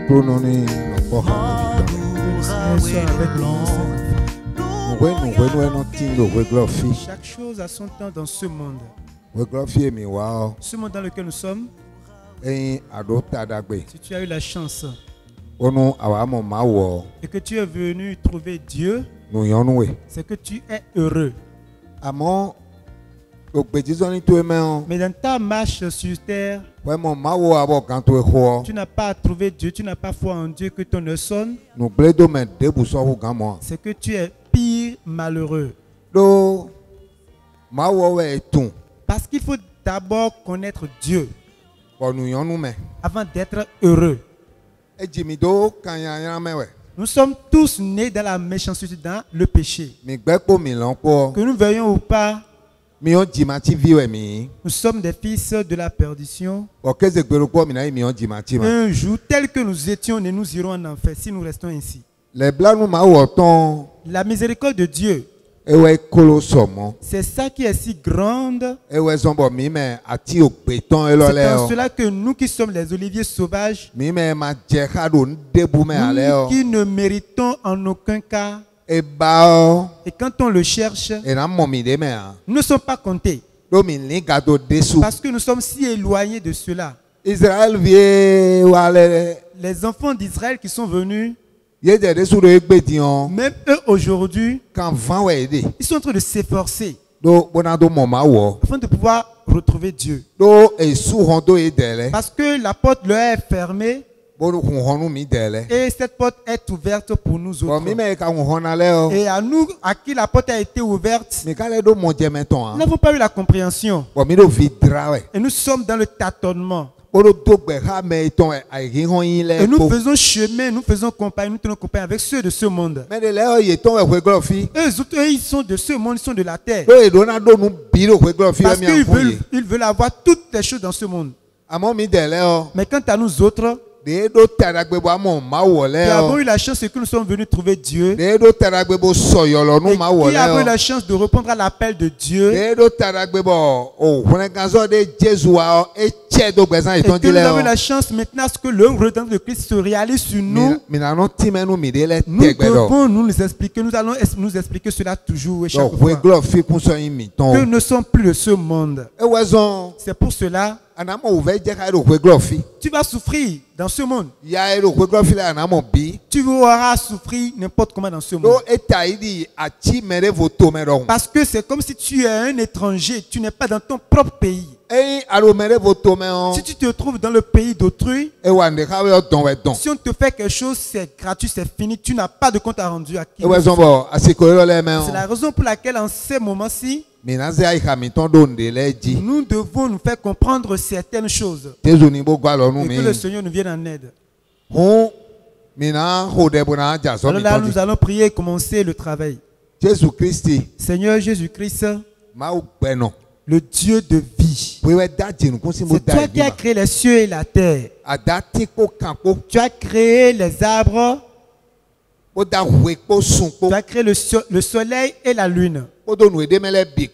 Chaque chose a son temps dans ce monde. Ce monde dans lequel nous sommes, si tu as eu la chance et que tu es venu trouver Dieu, c'est que tu es heureux. Mais dans ta marche sur terre, tu n'as pas trouvé Dieu, tu n'as pas foi en Dieu, que ton heure sonne, c'est que tu es pire malheureux. Parce qu'il faut d'abord connaître Dieu avant d'être heureux. Nous sommes tous nés dans la méchanceté, dans le péché. Que nous veuillons ou pas, nous sommes des fils de la perdition. Un jour, tel que nous étions, nous irons en enfer si nous restons ainsi. La miséricorde de Dieu, c'est ça qui est si grande. C'est en cela que nous qui sommes les oliviers sauvages, nous qui ne méritons en aucun cas, et quand on le cherche, nous ne sommes pas comptés. Parce que nous sommes si éloignés de cela. Les enfants d'Israël qui sont venus, même eux aujourd'hui, ils sont en train de s'efforcer afin de pouvoir retrouver Dieu. Parce que la porte leur est fermée et cette porte est ouverte pour nous autres. Et à nous, à qui la porte a été ouverte, nous n'avons pas eu la compréhension. Et nous sommes dans le tâtonnement. Et nous faisons chemin, nous faisons compagnie, nous tenons compagnie avec ceux de ce monde. Eux, ils sont de ce monde, ils sont de la terre. Parce qu'ils veulent avoir toutes les choses dans ce monde. Mais quant à nous autres, nous avons eu la chance que nous sommes venus trouver Dieu. Et qui avons eu la chance de répondre à l'appel de Dieu. Et que nous avons eu la chance maintenant à ce que le redempteur de Christ se réalise sur nous. Nous devons nous expliquer, nous allons nous expliquer cela toujours et chaque fois. Que nous ne sommes plus de ce monde. C'est pour cela tu vas souffrir dans ce monde. Tu auras souffrir n'importe comment dans ce monde. Parce que c'est comme si tu es un étranger, tu n'es pas dans ton propre pays. Si tu te trouves dans le pays d'autrui, si on te fait quelque chose, c'est gratuit, c'est fini, tu n'as pas de compte à rendre à qui. C'est la raison pour laquelle en ces moments-ci, nous devons nous faire comprendre certaines choses. Et que le Seigneur nous vienne en aide. Alors là, nous allons prier et commencer le travail. Seigneur Jésus-Christ, le Dieu de vie. C'est toi qui as créé les cieux et la terre. Tu as créé les arbres. Tu as créé le soleil et la lune.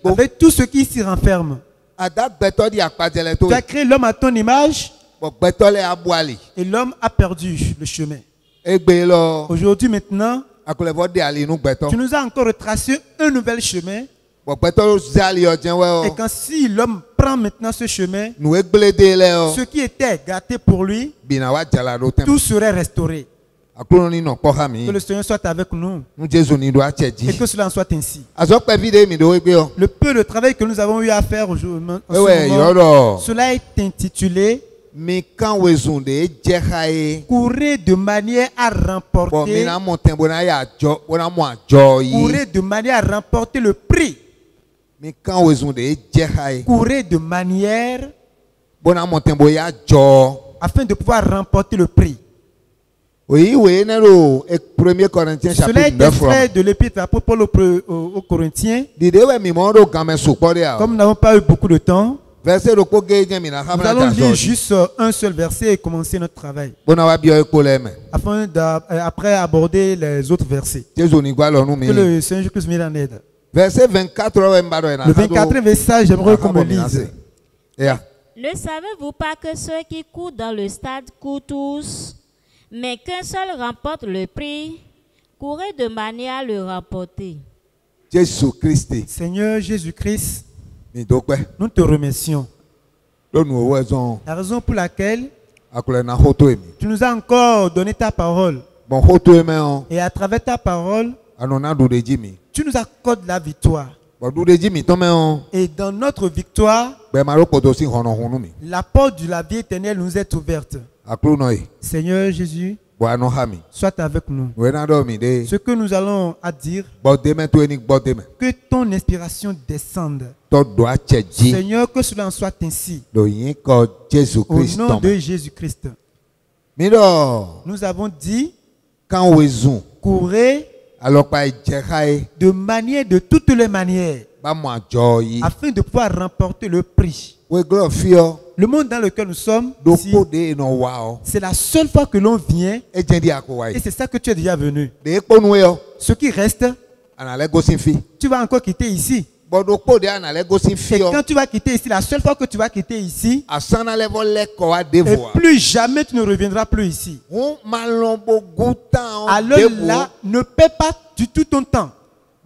Avec tout ce qui s'y renferme. Tu as créé l'homme à ton image. Et l'homme a perdu le chemin. Aujourd'hui maintenant, tu nous as encore retracé un nouvel chemin. Et quand si l'homme prend maintenant ce chemin, ce qui était gâté pour lui, tout serait restauré. Que le Seigneur soit avec nous. Et que cela en soit ainsi. Le peu de travail que nous avons eu à faire aujourd'hui, cela est intitulé courir de manière à remporter. Courir de manière à remporter le prix. Courir de manière afin de pouvoir remporter le prix. Cela est extrait de l'épître à Paul aux Corinthiens. Comme nous n'avons pas eu beaucoup de temps, nous allons lire juste un seul verset et commencer notre travail. Afin d'après aborder les autres versets. Que le Seigneur Jésus nous en aide. Verset 24. Le 24e verset, j'aimerais qu'on me lise. Ne savez-vous pas que ceux qui courent dans le stade courent tous, Mais qu'un seul remporte le prix, courez de manière à le remporter. Jésus-Christ. Seigneur Jésus-Christ, nous te remercions. La raison pour laquelle tu nous as encore donné ta parole. Et à travers ta parole, tu nous accordes la victoire. Et dans notre victoire, la porte de la vie éternelle nous est ouverte. Seigneur Jésus, sois avec nous. Ce que nous allons à dire, que ton inspiration descende. Seigneur, que cela en soit ainsi. Au nom de Jésus-Christ. Nous avons dit, courez de toutes les manières, afin de pouvoir remporter le prix. Le monde dans lequel nous sommes, c'est la seule fois que l'on vient, et c'est ça que tu es déjà venu. Ce qui reste, tu vas encore quitter ici. Et quand tu vas quitter ici, la seule fois que tu vas quitter ici, et plus jamais tu ne reviendras plus ici. Alors là, ne perds pas du tout ton temps.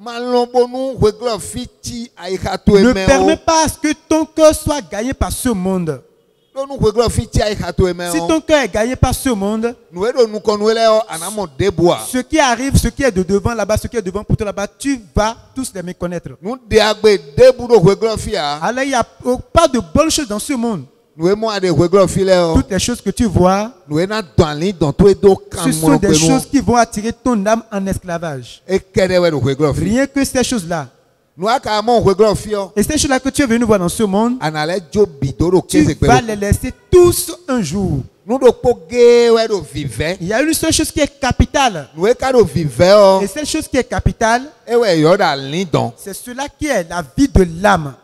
Ne permets pas à ce que ton cœur soit gagné par ce monde. Si ton cœur est gagné par ce monde, ce qui arrive, ce qui est de devant là-bas, ce qui est devant pour toi là-bas, tu vas tous les méconnaître. Alors il n'y a pas de bonnes choses dans ce monde. Toutes les choses que tu vois, ce sont des choses qui vont attirer ton âme en esclavage. Rien que ces choses-là. Et ces choses-là que tu es venu voir dans ce monde, tu vas les laisser tous un jour. Il y a une seule chose qui est capitale. Et cette chose qui est capitale, c'est cela qui est la vie de l'âme.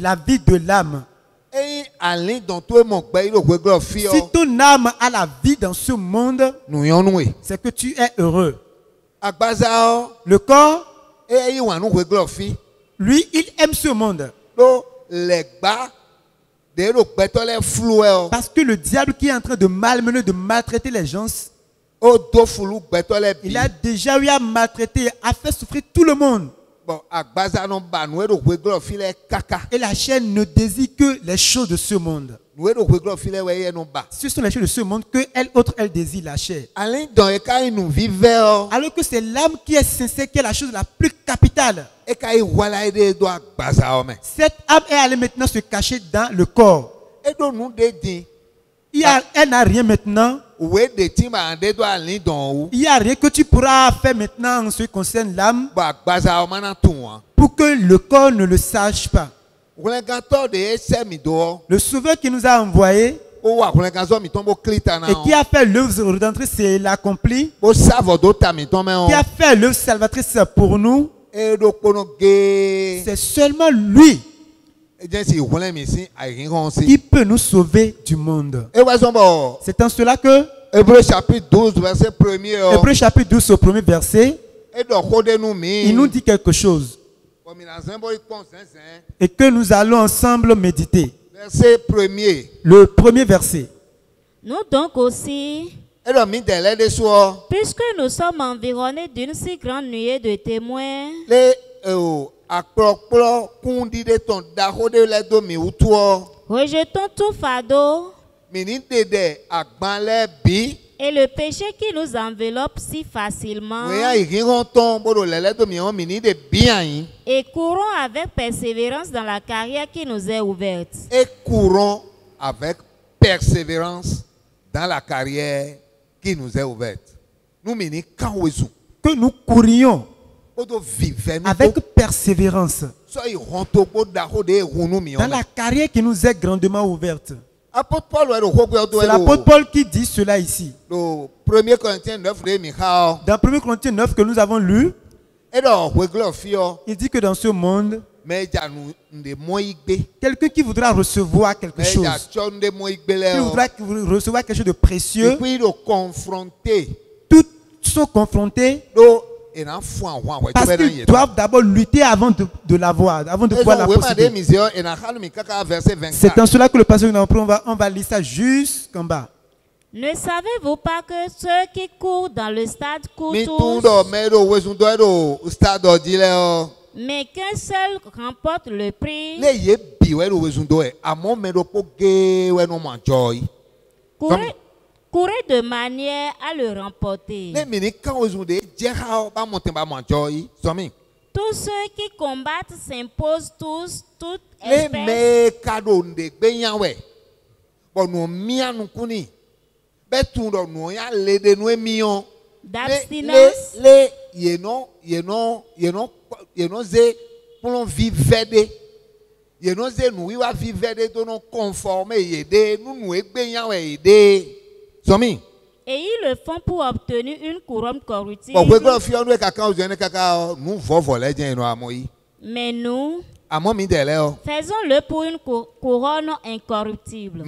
La vie de l'âme. Si ton âme a la vie dans ce monde, c'est que tu es heureux. Le corps, lui, il aime ce monde. Parce que le diable qui est en train de malmener, de maltraiter les gens, il a déjà eu à maltraiter, à faire souffrir tout le monde. Et la chair ne désire que les choses de ce monde. Ce sont les choses de ce monde que elle désire, la chair. Alors que c'est l'âme qui est sincère, qui est la chose la plus capitale. Cette âme est allée maintenant se cacher dans le corps. Elle n'a rien maintenant. Il n'y a rien que tu pourras faire maintenant en ce qui concerne l'âme pour que le corps ne le sache pas. Le sauveur qui nous a envoyé et qui a fait l'œuvre rédemptrice, c'est l'accompli. Qui a fait l'œuvre salvatrice pour nous. C'est seulement lui qui peut nous sauver du monde. C'est en cela que Hébreux chapitre 12, verset 1er. Hébreux chapitre 12, au premier verset, il nous dit quelque chose. Et que nous allons ensemble méditer. Verset 1er. Le premier verset. Nous donc aussi, puisque nous sommes environnés d'une si grande nuée de témoins, rejetons tout fardeau et le péché qui nous enveloppe si facilement, et courons avec persévérance dans la carrière qui nous est ouverte. Que nous courions avec persévérance dans la carrière qui nous est grandement ouverte. C'est l'apôtre Paul qui dit cela ici. Dans 1 Corinthiens 9 que nous avons lu, il dit que dans ce monde, quelqu'un qui voudra recevoir quelque chose, qui voudra recevoir quelque chose de précieux, tous sont confrontés parce qu'ils doivent d'abord lutter avant de l'avoir, avant de pouvoir la posséder. C'est en cela que le passage que nous avons pris, on va lire ça jusqu'en bas. Ne savez-vous pas que ceux qui courent dans le stade courent tous, mais qu'un seul remporte le prix? Courez de manière à le remporter. Tous ceux qui combattent s'imposent toute espèce d'abstinence et ils le font pour obtenir une couronne corruptible. Mais nous, faisons-le pour une couronne incorruptible.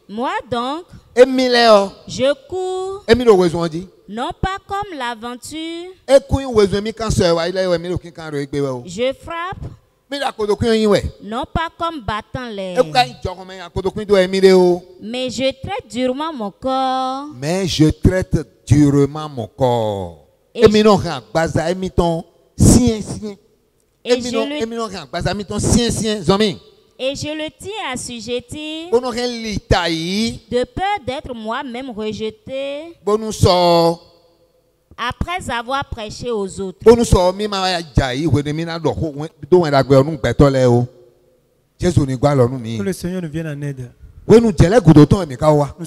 Moi donc, je cours, non pas comme l'aventure, je frappe, non pas comme battant l'air, mais je traite durement mon corps. Et je le tiens assujetti de peur d'être moi-même rejeté après avoir prêché aux autres. Que le Seigneur nous vienne en aide. Nous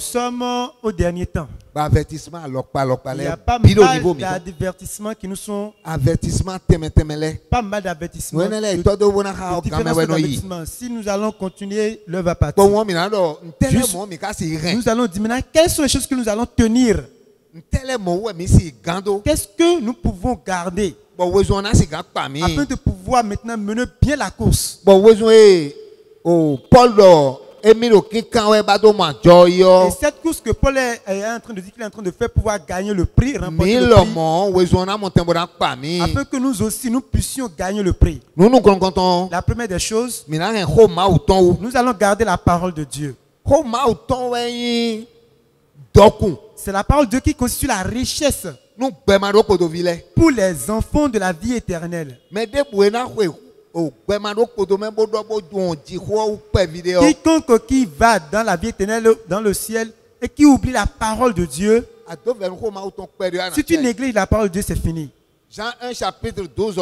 sommes au dernier temps. Il y a pas mal d'avertissements qui nous sont. Pas mal d'avertissements. Si nous allons continuer, l'œuvre va partir. Nous allons dire maintenant quelles sont les choses que nous allons tenir. Qu'est-ce que nous pouvons garder afin de pouvoir maintenant mener bien la course. Et cette course que Paul est en train de dire qu'il est en train de faire pouvoir gagner le prix, remporter le prix, afin que nous aussi nous puissions gagner le prix. La première des choses, nous allons garder la parole de Dieu. C'est la parole de Dieu qui constitue la richesse pour les enfants de la vie éternelle. Quiconque qui va dans la vie éternelle, dans le ciel, et qui oublie la parole de Dieu, si tu négliges la parole de Dieu, c'est fini. Jean 1 chapitre 12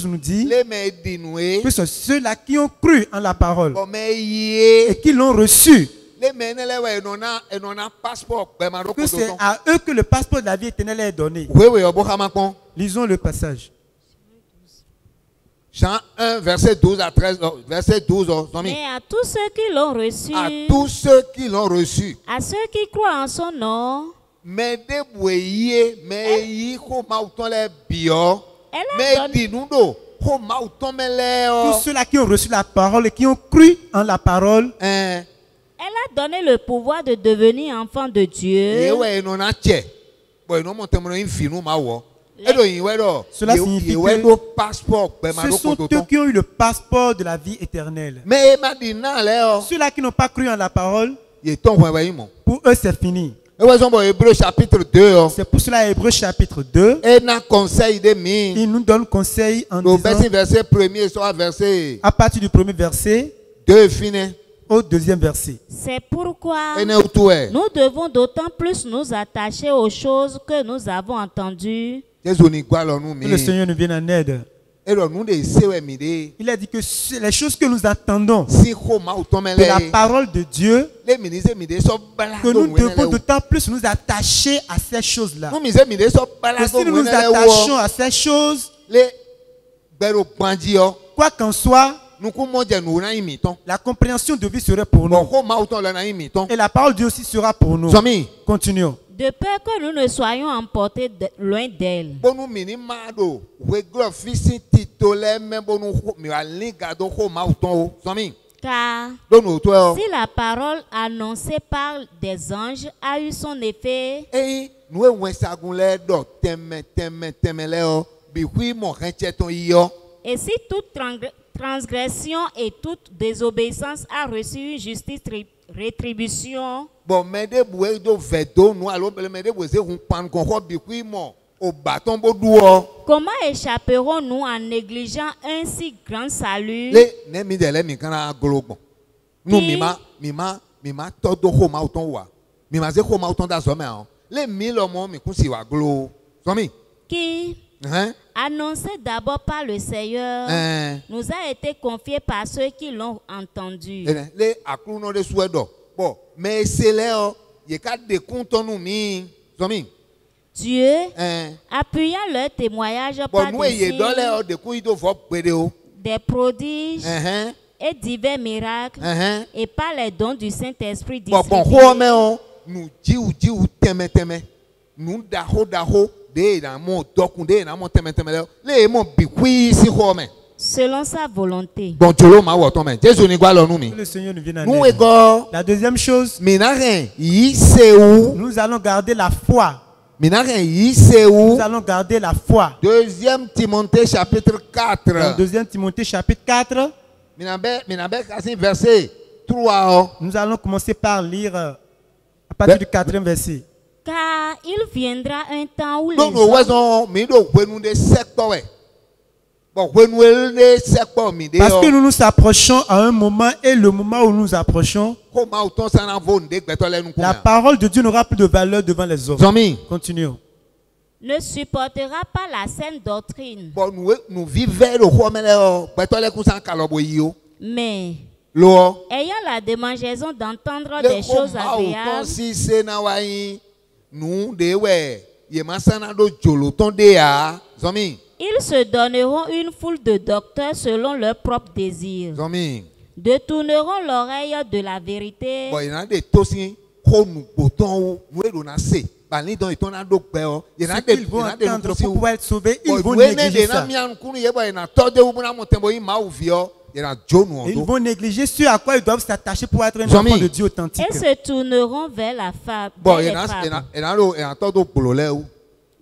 nous dit que ce sont ceux-là qui ont cru en la parole et qui l'ont reçu. Que c'est à eux que le passeport de la vie éternelle est donné. Lisons le passage. Jean 1, verset 12 à 13, verset 12. Mais à tous ceux qui l'ont reçu, à ceux qui croient en son nom, tous ceux-là qui ont reçu la parole et qui ont cru en la parole, elle a donné le pouvoir de devenir enfant de Dieu. Cela signifie que ce sont eux qui ont eu le passeport de la vie éternelle. Ceux-là qui n'ont pas cru en la parole, pour eux c'est fini. C'est pour cela Hébreux chapitre 2, il nous donne conseil en disant, à partir du premier verset au deuxième verset. C'est pourquoi nous devons d'autant plus nous attacher aux choses que nous avons entendues. Que le Seigneur nous vienne en aide. Il a dit que les choses que nous attendons de la parole de Dieu, que nous devons d'autant plus nous attacher à ces choses-là. Que si nous nous attachons à ces choses, quoi qu'en soit, la compréhension de vie serait pour nous. Et la parole de Dieu aussi sera pour nous. Continuons. De peur que nous ne soyons emportés loin d'elle. Car si la parole annoncée par des anges a eu son effet, et si toute transgression et toute désobéissance a reçu une justice rétribution. Bon, mais de boué do vedo nous alors mais de boué on pan qu'on robi mo au bâton boudou. Comment échapperons-nous en négligeant un si grand salut? Les nemi de les mi kana globo. Nous mima todo homa auton wa. Mima ze homa auton da zome on. Les mille hommes mi kunsi wa glo. Zomi. Qui annoncé d'abord par le Seigneur nous a été confié par ceux qui l'ont entendu. Les akruno de suedo. Bon, mais c'est là il y a des comptes nous mi. Zomi. Dieu, appuyant leur témoignage par des prodiges et divers miracles et par les dons du Saint-Esprit distribués. Selon sa volonté. Le Seigneur nous vient en aide. La deuxième chose, nous allons garder la foi. Nous allons garder la foi. Deuxième Timothée chapitre 4. Dans Deuxième Timothée chapitre 4. Verset 3. Nous allons commencer par lire à partir du 4e verset. Car il viendra un temps où les parce que nous nous approchons à un moment et le moment où nous approchons, la parole de Dieu n'aura plus de valeur devant les hommes. Continuons. Ne supportera pas la saine doctrine. Mais ayant la démangeaison d'entendre des choses agréables, ils se donneront une foule de docteurs selon leurs propres désirs. Détourneront l'oreille de la vérité. Ils vont attendre pour pouvoir être sauvés. Ils vont négliger ça. Ils vont négliger ce à quoi ils doivent s'attacher pour être un enfant de Dieu authentique. Et se tourneront vers la fable.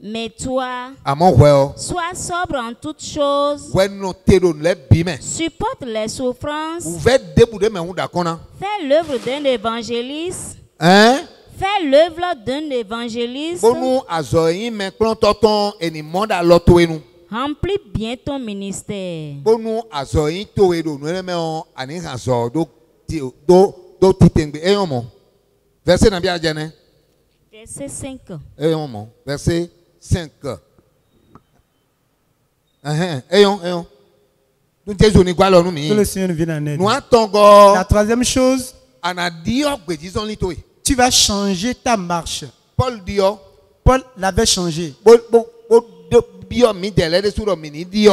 Mais toi, sois sobre en toutes choses, supporte les souffrances, fais l'œuvre d'un évangéliste, fais l'œuvre d'un évangéliste, remplis bien ton ministère. Verset 5. Verset 5. Que le Seigneur nous vienne en aide. La troisième chose, tu vas changer ta marche. Paul l'avait changé. Il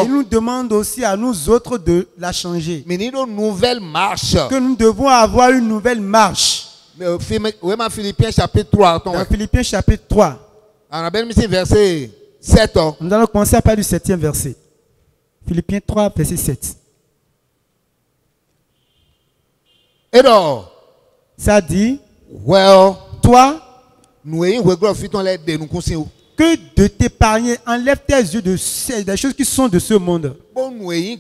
nous demande aussi à nous autres de la changer. Que nous devons avoir une nouvelle marche. Philippiens chapitre 3. Dans Philippiens chapitre 3. Verset 7. Nous allons commencer à partir du 7e verset. Philippiens 3, verset 7. Et donc, ça dit, toi, que de t'épargner, enlève tes yeux des choses qui sont de ce monde. Et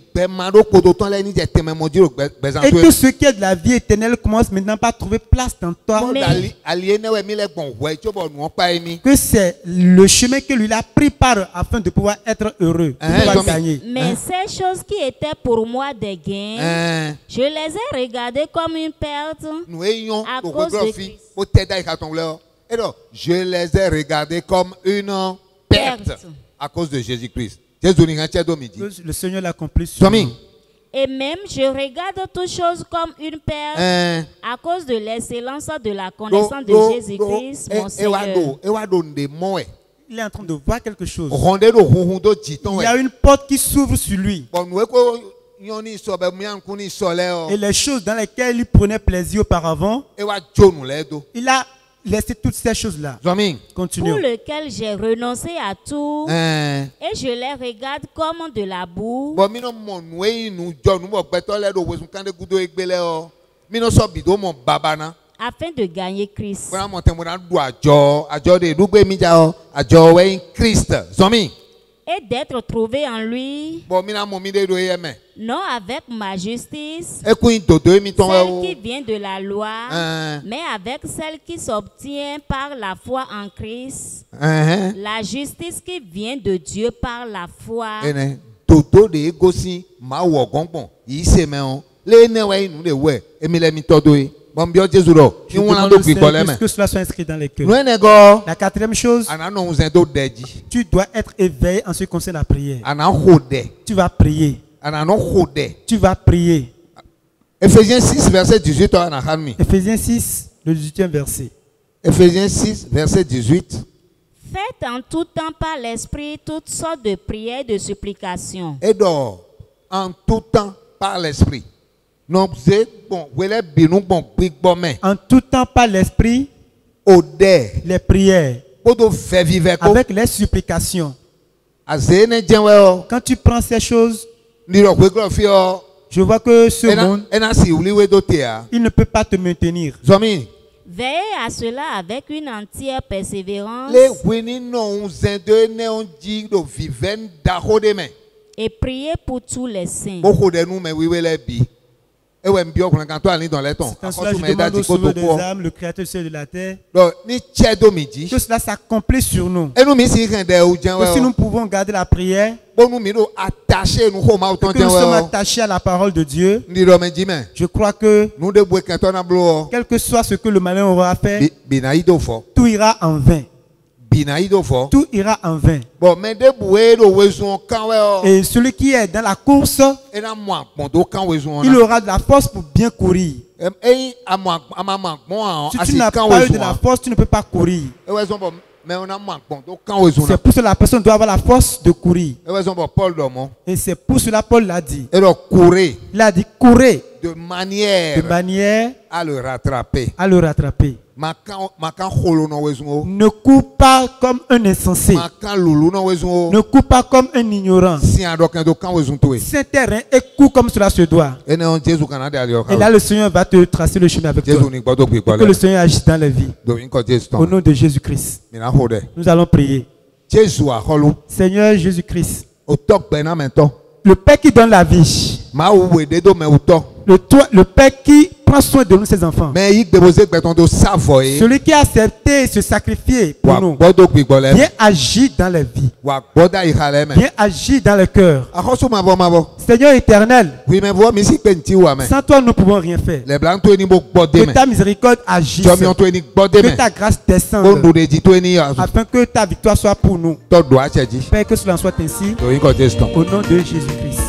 que ce qui est de la vie éternelle commence maintenant par trouver place dans toi. Que c'est le chemin que lui a pris par afin de pouvoir être heureux, de pouvoir gagner. Mais ces choses qui étaient pour moi des gains, je les ai regardées comme une perte à cause de Christ. Et donc, je les ai regardés comme une perte à cause de Jésus-Christ. Le Seigneur l'a accompli sur nous. Et même je regarde toutes choses comme une perte à cause de l'excellence de la connaissance de Jésus-Christ, mon Seigneur. Il est en train de voir quelque chose. Il y a une porte qui s'ouvre sur lui. Et les choses dans lesquelles il prenait plaisir auparavant, il a laissez toutes ces choses-là. Continuons. Pour lequel j'ai renoncé à tout et je les regarde comme de la boue. Afin de gagner Christ. Et d'être trouvé en lui. Non avec ma justice, celle qui vient de la loi, mais avec celle qui s'obtient par la foi en Christ, la justice qui vient de Dieu par la foi. Que cela soit inscrit dans les cœurs. La quatrième chose, tu dois être éveillé en ce qui concerne la prière. Tu vas prier. Tu vas prier. Ephésiens 6, verset 18. Ephésiens 6, le 18e verset. Ephésiens 6, verset 18. Faites en tout temps par l'esprit toutes sortes de prières et de supplications. Et donc, en tout temps par l'esprit. En tout temps par l'esprit, les prières, avec les supplications. Quand tu prends ces choses, je vois que ce monde, il ne peut pas te maintenir. Veillez à cela avec une entière persévérance et priez pour tous les saints. C'est en cela que je demande au Sauveur des âmes, le Créateur du ciel et de la terre, que cela s'accomplisse sur nous. Que si nous pouvons garder la prière, que nous sommes attachés à la parole de Dieu, je crois que, quel que soit ce que le malin aura fait, tout ira en vain. Tout ira en vain. Et celui qui est dans la course, il aura de la force pour bien courir. Si tu n'as pas eu de la force, tu ne peux pas courir. C'est pour cela que la personne doit avoir la force de courir. Et c'est pour cela que Paul l'a dit. Il a dit courez de manière à le rattraper. Ne cours pas comme un insensé. Ne cours pas comme un ignorant. C'est terrain et cours comme cela se doit. Et là, le Seigneur va te tracer le chemin avec toi. Que le Seigneur agisse dans la vie. Au nom de Jésus-Christ. Nous allons prier. Seigneur Jésus-Christ, le Père qui donne la vie, le Père qui prend soin de nous, ses enfants, celui qui a accepté de se sacrifier pour nous, viens agir dans la vie, viens agir dans le cœur. Seigneur éternel, sans toi nous ne pouvons rien faire. Que ta miséricorde agisse, que ta grâce descende, afin que ta victoire soit pour nous. Père, que cela soit ainsi, au nom de Jésus-Christ.